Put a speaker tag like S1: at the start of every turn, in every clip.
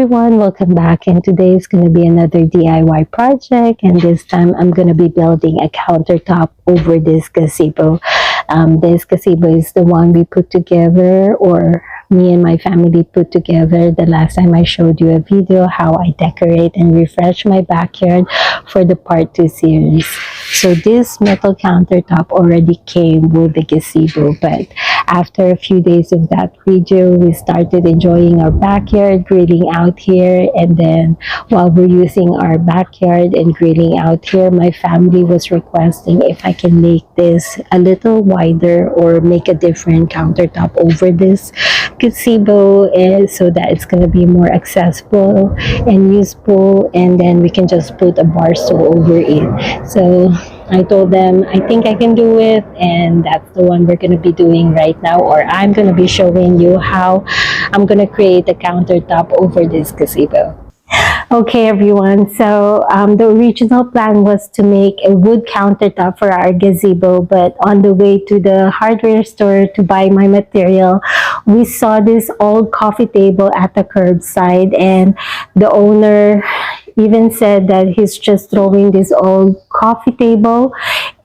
S1: everyone, welcome back, and today is going to be another DIY project, and this time I'm going to be building a countertop over this gazebo. This gazebo is the one we put together, or me and my family put together the last time I showed you a video how I decorate and refresh my backyard for the part 2 series. So this metal countertop already came with the gazebo, but after a few days of that video, we started enjoying our backyard, grilling out here, and then while we're using our backyard and grilling out here, my family was requesting if I can make this a little wider or make a different countertop over this gazebo so that it's going to be more accessible and useful, and then we can just put a bar stool over it. So I told them I think I can do it, and that's the one we're going to be doing right now, or I'm going to be showing you how I'm going to create a countertop over this gazebo. Okay everyone, so the original plan was to make a wood countertop for our gazebo, but on the way to the hardware store to buy my material, we saw this old coffee table at the curbside, and the owner even said that he's just throwing this old coffee table,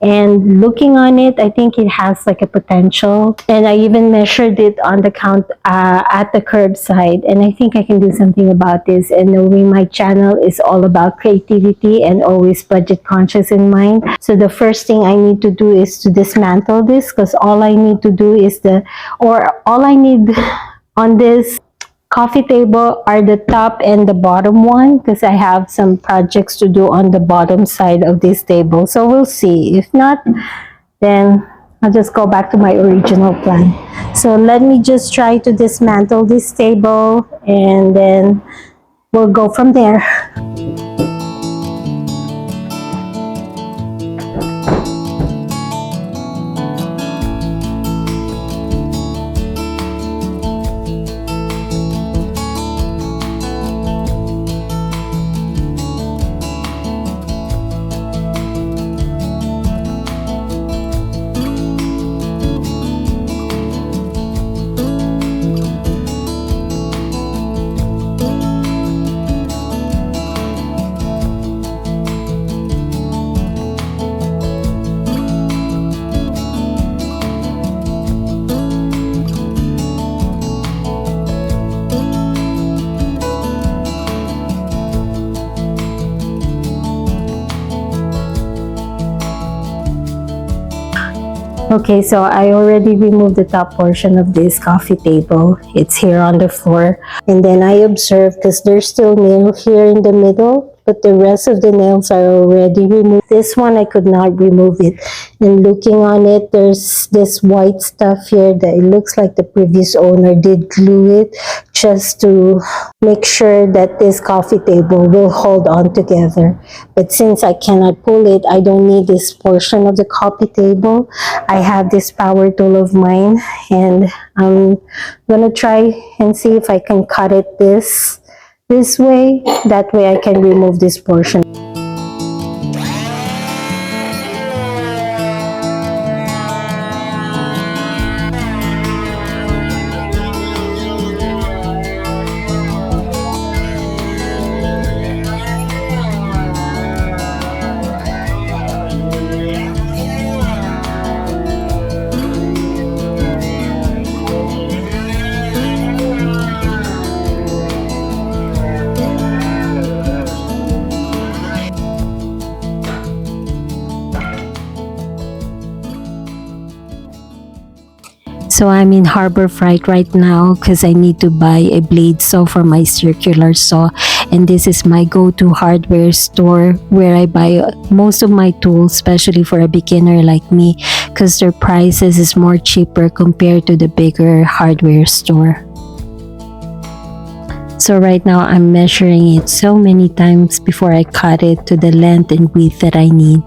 S1: and looking on it, I think it has like a potential, and I even measured it on the count at the curbside, and I think I can do something about this. And knowing my channel is all about creativity and always budget conscious in mind, so the first thing I need to do is to dismantle this, because all I need to do is all I need on this coffee table are the top and the bottom one, because I have some projects to do on the bottom side of this table. So we'll see. If not, then I'll just go back to my original plan. So let me just try to dismantle this table, and then we'll go from there. Okay, so I already removed the top portion of this coffee table. It's here on the floor. And then I observed, because there's still nail here in the middle, but the rest of the nails are already removed. This one, I could not remove it. And looking on it, there's this white stuff here that it looks like the previous owner did glue it just to make sure that this coffee table will hold on together. But since I cannot pull it, I don't need this portion of the coffee table. I have this power tool of mine, and I'm gonna try and see if I can cut it this way. That way I can remove this portion. So I'm in Harbor Freight right now because I need to buy a blade saw for my circular saw, and this is my go-to hardware store where I buy most of my tools, especially for a beginner like me, because their prices is more cheaper compared to the bigger hardware store. So right now I'm measuring it so many times before I cut it to the length and width that I need.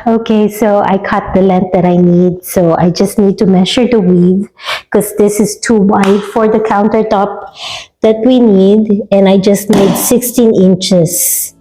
S1: Okay, so I cut the length that I need. So I just need to measure the width because this is too wide for the countertop that we need. And I just need 16 inches.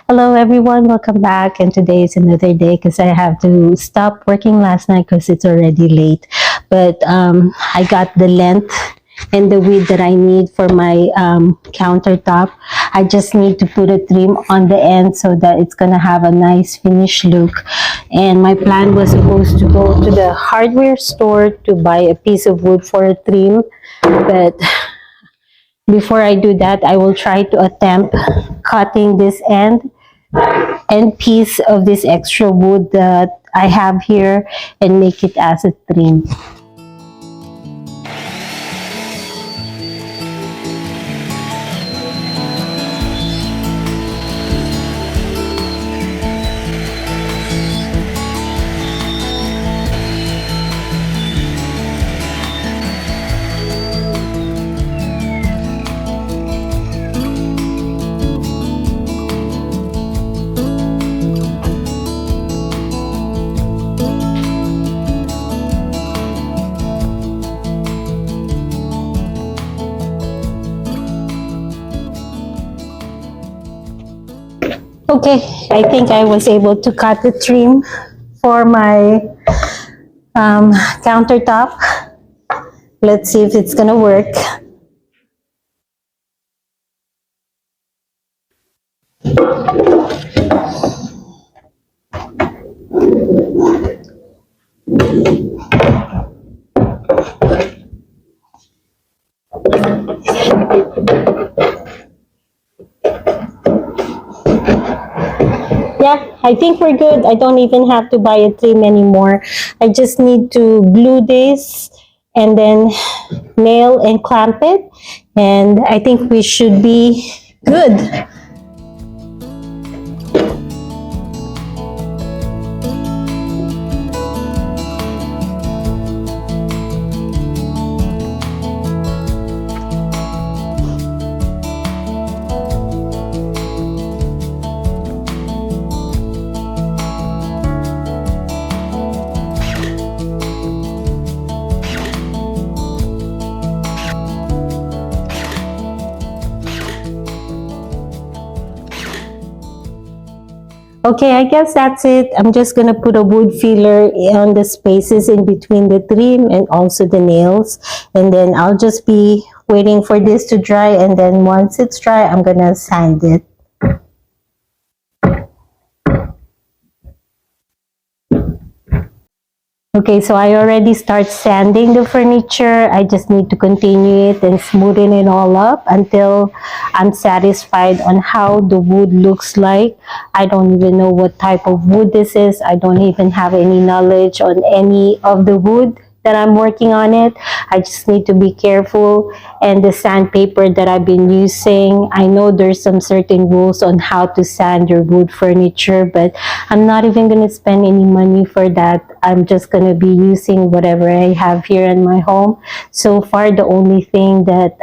S1: Hello everyone, welcome back, and today is another day because I have to stop working last night because it's already late. But I got the length and the width that I need for my countertop. I just need to put a trim on the end so that it's gonna have a nice finished look. And my plan was supposed to go to the hardware store to buy a piece of wood for a trim, but before I do that, I will try to attempt cutting this end piece of this extra wood that I have here and make it as a trim. Okay, I think I was able to cut the trim for my countertop. Let's see if it's gonna work. Yeah, I think we're good. I don't even have to buy a trim anymore. I just need to glue this and then nail and clamp it, and I think we should be good. Okay, I guess that's it. I'm just gonna put a wood filler on the spaces in between the trim and also the nails. And then I'll just be waiting for this to dry, and then once it's dry, I'm gonna sand it. Okay, so I already start sanding the furniture. I just need to continue it and smoothen it all up until I'm satisfied on how the wood looks like. I don't even know what type of wood this is. I don't even have any knowledge on any of the wood that I'm working on it. I just need to be careful. And the sandpaper that I've been using, I know there's some certain rules on how to sand your wood furniture, but I'm not even going to spend any money for that. I'm just going to be using whatever I have here in my home. So far, the only thing that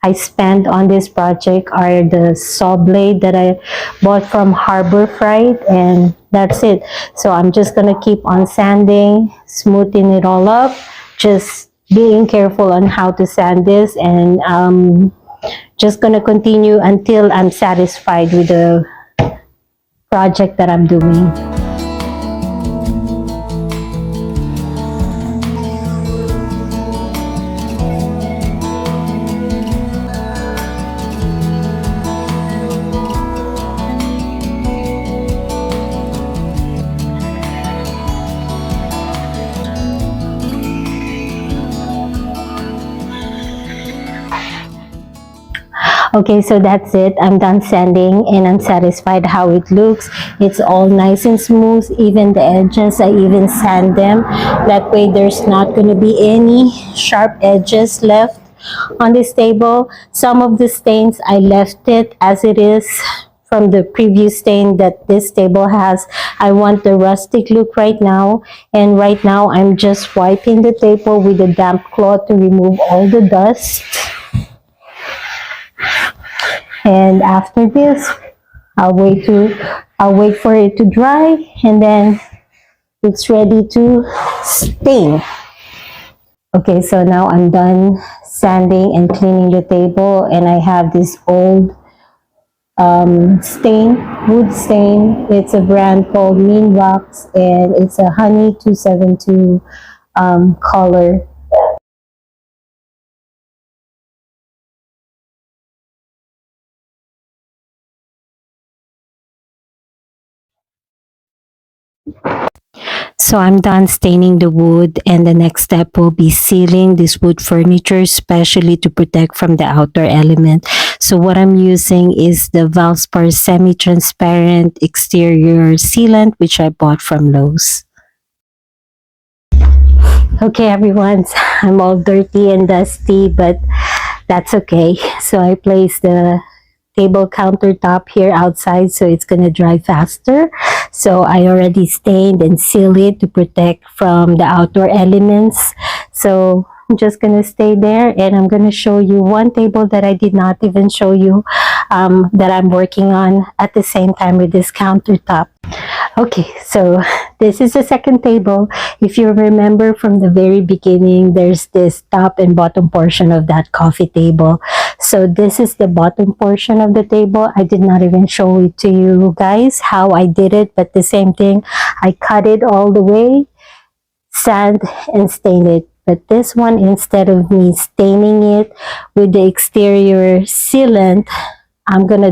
S1: I spent on this project are the saw blade that I bought from Harbor Freight, and that's it. So I'm just gonna keep on sanding, smoothing it all up, just being careful on how to sand this, and just gonna continue until I'm satisfied with the project that I'm doing. Okay, so that's it. I'm done sanding and I'm satisfied how it looks. It's all nice and smooth. Even the edges, I even sand them. That way there's not going to be any sharp edges left on this table. Some of the stains, I left it as it is from the previous stain that this table has. I want the rustic look right now. And right now, I'm just wiping the table with a damp cloth to remove all the dust. And after this, I'll wait for it to dry, and then it's ready to stain. Okay, so now I'm done sanding and cleaning the table, and I have this old wood stain. It's a brand called Minwax, and it's a honey 272 color. So I'm done staining the wood, and the next step will be sealing this wood furniture, especially to protect from the outdoor element. So what I'm using is the Valspar semi-transparent exterior sealant, which I bought from Lowe's. Okay, everyone, I'm all dirty and dusty, but that's okay. So I placed the table countertop here outside, so it's gonna dry faster. So I already stained and sealed it to protect from the outdoor elements. So I'm just gonna stay there, and I'm gonna show you one table that I did not even show you, that I'm working on at the same time with this countertop. Okay, so this is the second table. If you remember from the very beginning, there's this top and bottom portion of that coffee table. So this is the bottom portion of the table. I did not even show it to you guys how I did it, but the same thing. I cut it all the way, sand and stain it. But this one, instead of me staining it with the exterior sealant, I'm gonna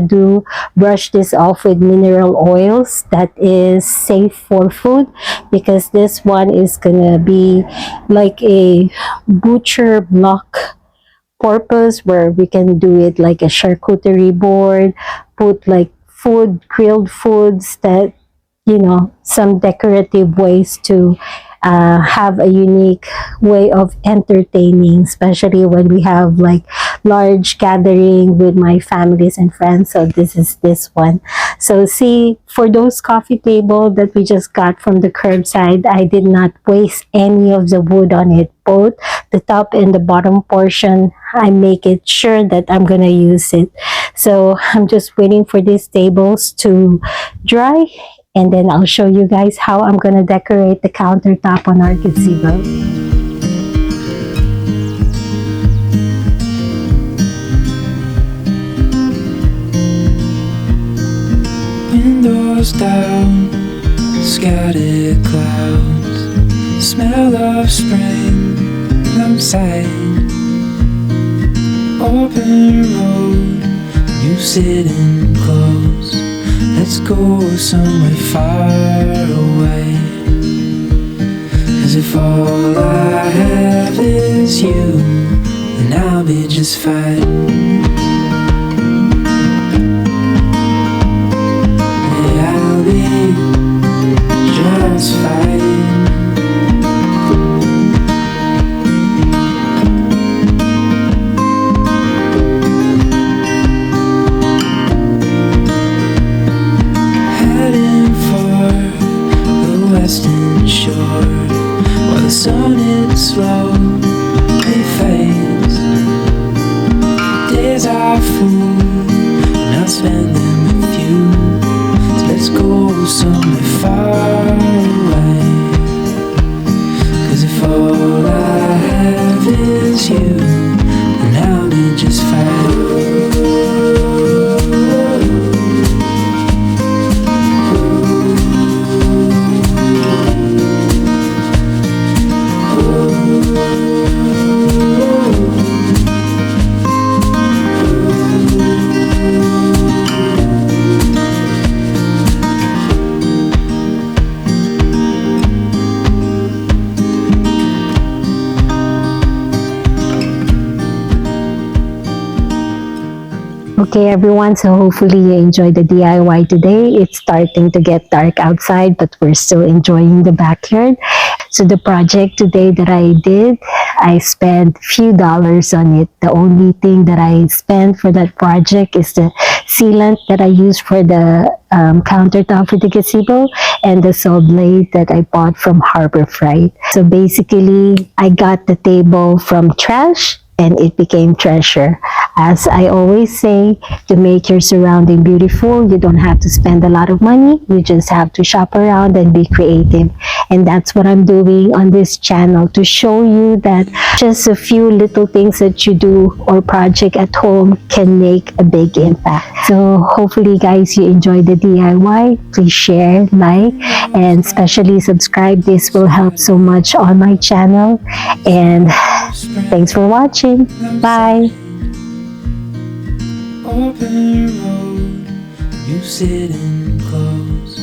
S1: brush this off with mineral oils that is safe for food, because this one is gonna be like a butcher block purpose, where we can do it like a charcuterie board, put like grilled foods, that, you know, some decorative ways to have a unique way of entertaining, especially when we have like large gathering with my families and friends. So this is this one. So see, for those coffee table that we just got from the curbside, I did not waste any of the wood on it. Both the top and the bottom portion, I make it sure that I'm gonna use it. So I'm just waiting for these tables to dry, and then I'll show you guys how I'm gonna decorate the countertop on our gazebo.
S2: Windows down, scattered clouds, smell of spring outside. Open road, you sitting close. Let's go somewhere far away. As if all I have is you, then I'll be just fine. Yeah, I'll be just fine. Western shore, while the sun it slowly fades. are full, and I'll spend them with you. So let's go somewhere far away. 'Cause if all I have is you, then I'll be just fine.
S1: Okay, everyone, so hopefully you enjoyed the DIY today. It's starting to get dark outside, but we're still enjoying the backyard. So the project today that I did, I spent few dollars on it. The only thing that I spent for that project is the sealant that I used for the countertop for the gazebo, and the saw blade that I bought from Harbor Freight. So basically, I got the table from trash and it became treasure. As I always say, to make your surrounding beautiful, you don't have to spend a lot of money. You just have to shop around and be creative. And that's what I'm doing on this channel, to show you that just a few little things that you do or project at home can make a big impact. So hopefully guys, you enjoy the DIY. Please share, like, and especially subscribe. This will help so much on my channel. And thanks for watching. Bye.
S2: Open road, you sit in close.